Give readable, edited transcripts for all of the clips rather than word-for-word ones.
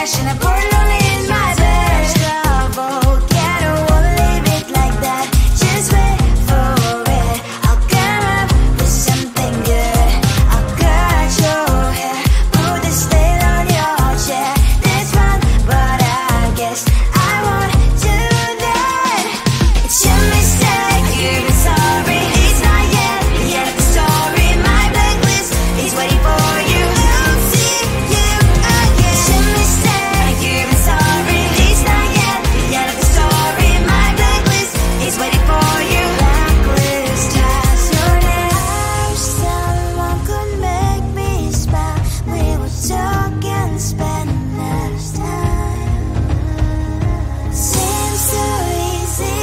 passion, I pour it only in my bed. Trouble, yeah, I don't wanna leave it like that. Just wait for it. I'll come up with something good. I'll cut your hair, put the stain on your chair. This one, but I guess I won't do that. It's your mistake, you've been sorry. It's not yet the end of the story. My blacklist is waiting for you. I'll see you again. It's your mistake, you've been sorry. It's not yet the end of the story. My blacklist is waiting for you. Blacklist has your name. I wish someone could make me smile. We would talk and spend less time. Seems so easy,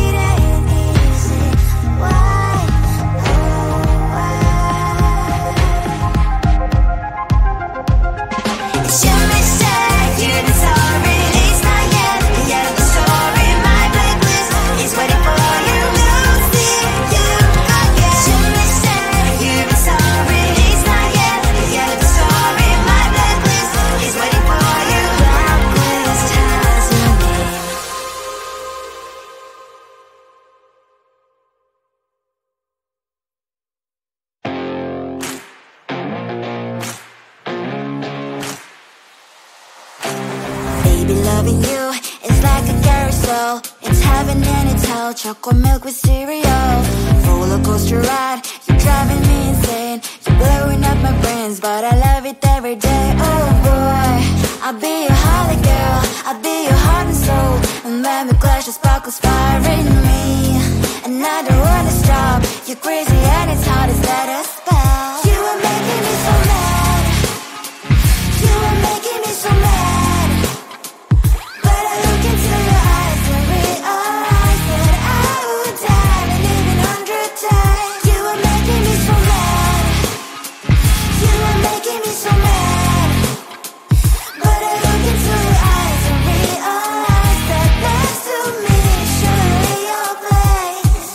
it ain't easy. Why? Oh, why? It's your mistake, you've been sorry. It's not yet the end of the story. My blacklist is waiting for you. I'll see you again. It's your mistake, you've been sorry. It's not yet the end of the story. My blacklist is waiting for you. Blacklist has your name. Baby, loving you is like a carousel. It's heaven and it's hell. Chocolate milk with cereal. Roller coaster ride. You're driving me insane. You're blowing up my brains, but I love it every day. Oh boy, I'll be your holly girl. I'll be your heart and soul. And when we clash, the sparkles fire in me. And I don't wanna stop. You're crazy and it's hard as let a spell. You are making me so mad. You are making me so mad. But I look into your eyes and realize that I would die and even 100 times. You are making me so mad. You are making me so mad. But I look into your eyes and realize that next to me is surely your place.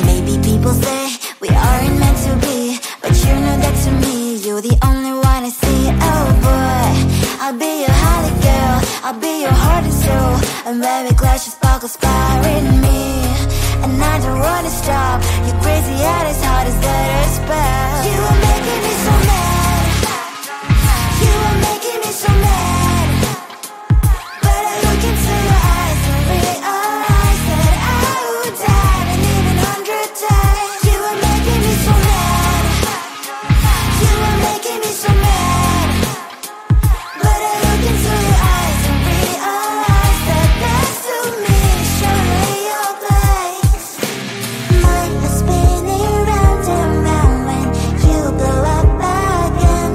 Maybe people say we aren't meant to be, but you know that to me, you're the only one I see. Oh boy, I'll be your holly girl. I'll be your heart and soul. And when we clash, the sparkles fire in me. And I don't wanna stop. You're crazy and as hard as that a spell. You are making me so mad. You are making me so mad. But I look into your eyes and realize that I would die and even 100 times. You are making me so mad. You are making me so mad. But I look into your eyes and realize that next to me is surely your place. Mind was spinning round and round when you blow up again.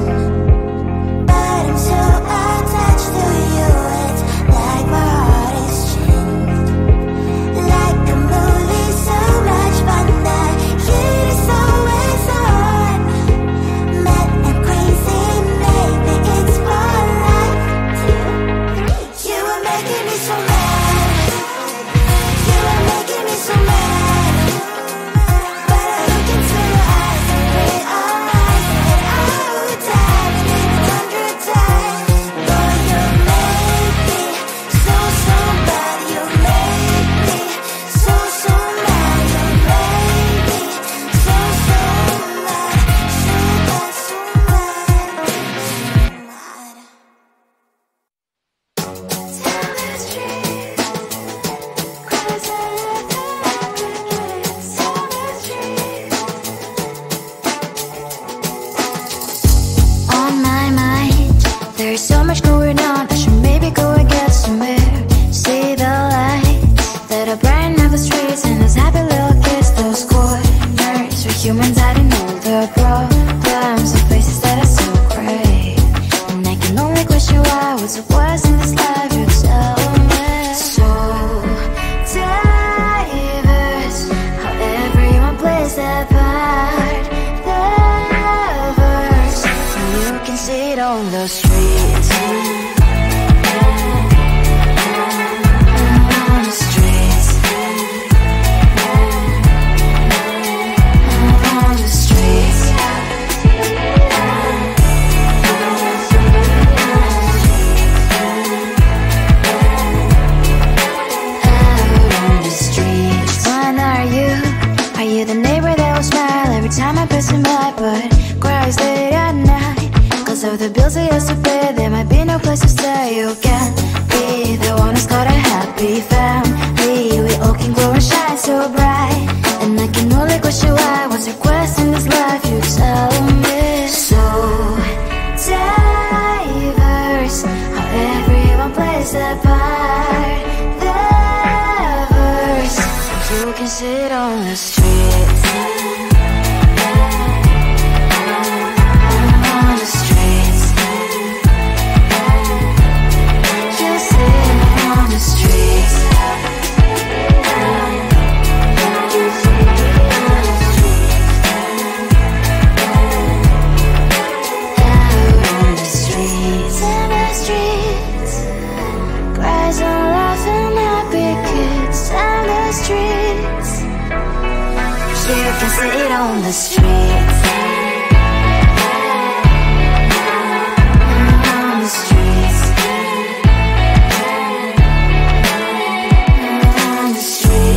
But I'm so attached to you, it's like my heart is chained. Like a movie, so much fun that it is always on. Mad and crazy, maybe it's for life. You are making me so mad. You are making me so mad. But I look into your eyes and realize that I would die and even 100 times. Boy, you make me so, so bad. You make me so, so mad. You make me so, so mad. So bad, so mad, so mad. Tell the truth, 'cause I love everything. Tell the truth. On my mind, there's so much going on. I should maybe go and get somewhere. See the lights that are brighten up the streets, and those happy little kids, those corners where humans hiding all their problems, the places that are so great. And I can only question why was it was in this life. You tell me. So diverse, how everyone plays their part. Lovers, and you can see it on the streets. On the streets. On the streets. this life you tell me. So diverse, how everyone plays their part. Their verse, you can sit on the streets. On the streets, you sit on the streets. You can sit on the streets. On the streets. On the streets.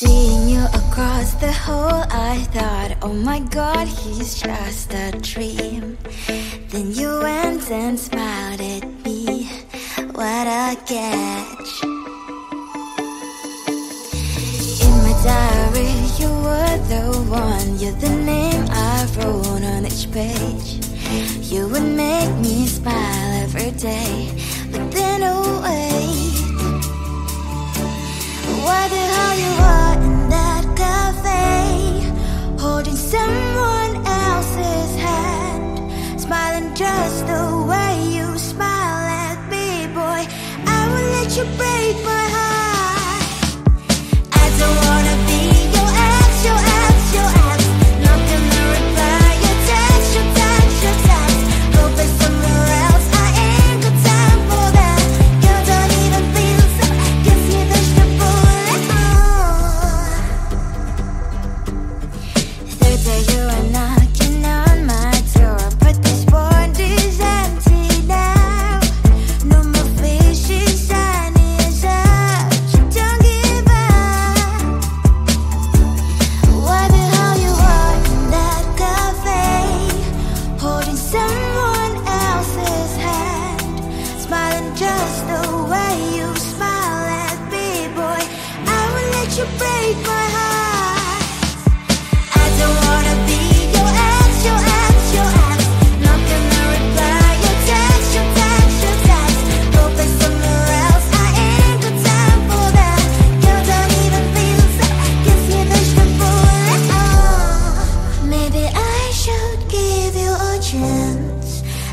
Seeing you across the hall, I thought, oh my god, he's just a dream. Then you went and smiled at me. What a catch. In my diary, you were the one. You're the name I wrote on each page. You would make me smile every day. But then wait, why the hell you are in that cafe, holding someone else's hand, smiling just the way you smile at me, boy. I will let you break my heart. I don't wanna be your ex, your ex, your ex. Not gonna reply your text, your text, your text. Go play somewhere else, I ain't got time for that. You don't even feel so, guess you dodged the bullet. Third day you are knocking on my door, but this world is empty now. No more fishes, sun is up, so don't give up. Why the hell you are in that cafe, holding someone else's hand, smiling just the way you smile at me, boy. I will let you break my heart. I don't wanna be your ex, your ex, your ex. Not gonna reply your text, your text, your text. Go play somewhere else, I ain't got time for that. You don't even feel so, guess you dodged the bullet. Maybe I should give you a chance.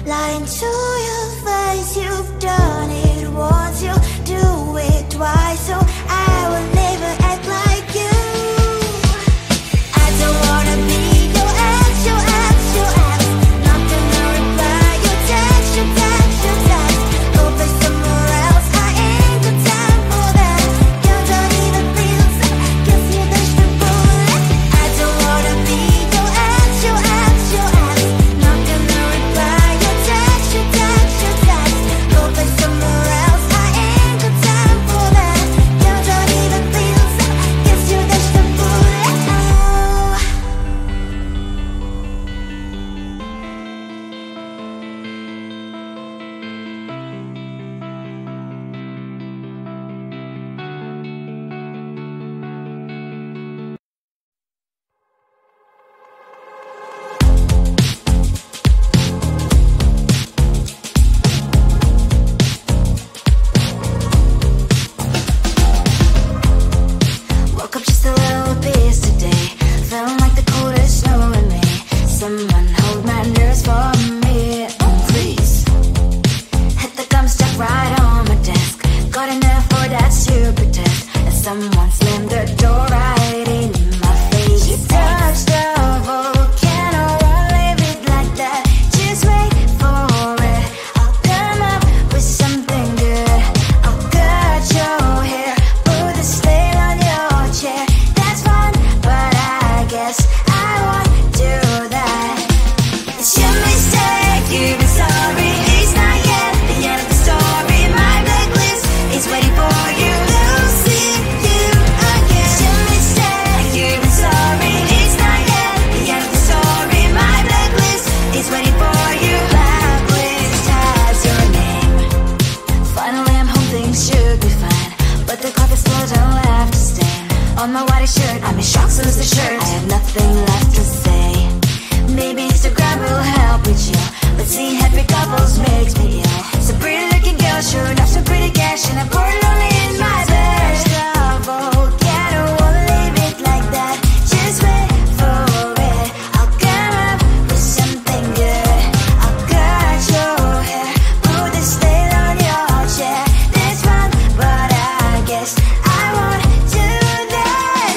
Lying to your face, you've done it once, you'll do it twice, so I will never act like you. I don't wanna be your ex, your ex, your ex. Not gonna reply your text, your text, your text. Go play somewhere else, I ain't got time for that. You don't even feel so, guess you dodged the bullet. I don't wanna be your ex, your ex, your ex. Not gonna reply your text, your text, your text. Go play somewhere else, I ain't got time for that. You don't even feel so, guess you dodged the bullet. Woke up just a little pissed today. Felt like the coldest snow in me. Someone hold my nerves for me, oh please. Hit the gum stuck right on my desk. Got enough for that stupid test. And someone slammed the door right in my face. You touched the volcano, won't leave it like that. Just wait for it. I'll come up with some blush, you're not so pretty cash, and I pour lonely in my bed. Stop, okay, I don't wanna leave it like that. Just wait for it, I'll come up with something good. I'll cut your hair, put the stain on your chair. That's fun, but I guess I won't do that.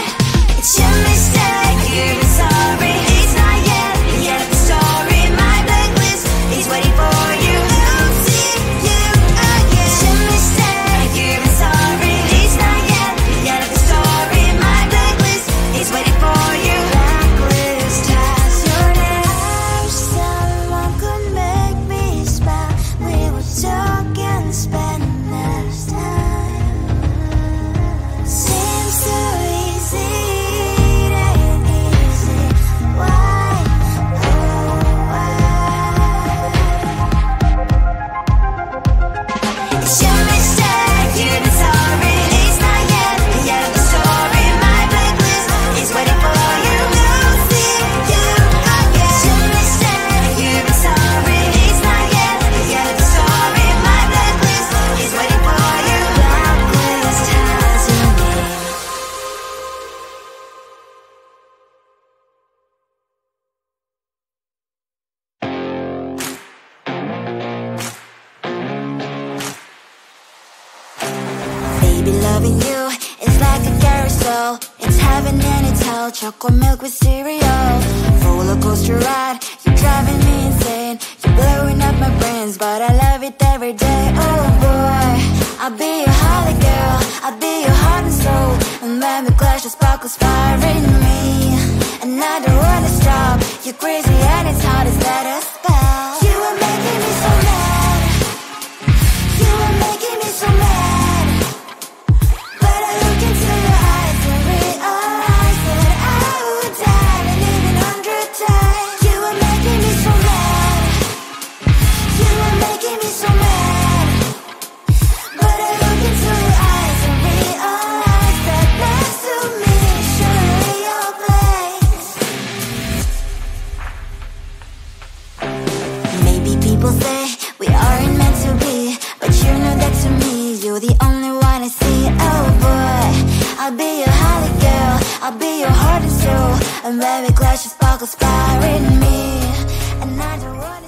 It's your mistake, you're sorry. It's not yet the end of the story. My blacklist is waiting for you. I'll see you again. It's your mistake, you're sorry. It's not yet the end of the story. My blacklist is waiting for you. Blacklist has your name. I wish someone could make me smile. We would talk and spend less time. Seems so easy, it ain't easy. Why, oh why? It's your mistake, you're sorry. It's not yet the end of the story. My blacklist is waiting for you. I'll see you again. It's your mistake, you're sorry. It's not yet the end of the story. My blacklist is waiting for you. Blacklist has your name. Baby, loving you is like a carousel. It's heaven and it's hell. Chocolate milk with cereal. Roller coaster ride, you're driving me insane. You're blowing up my brains, but I love it every day. Oh boy, I'll be your holly girl. I'll be your heart and soul. And when we clash, the sparkles fire in me. And I don't wanna stop. You're crazy and it's hard as let us spell. You are making me so mad. You are making me so mad. But I look into your eyes and realize that I would die and even 100 times. You are making me so mad. You are making me so mad. But I look into your eyes and realize that next to me is surely your place. Maybe people say we aren't meant to be, but you know that to me, you're the only one I see. Oh boy, I'll be your holly girl. I'll be your heart and soul. And when we clash, the sparkles fire in me. And I don't wanna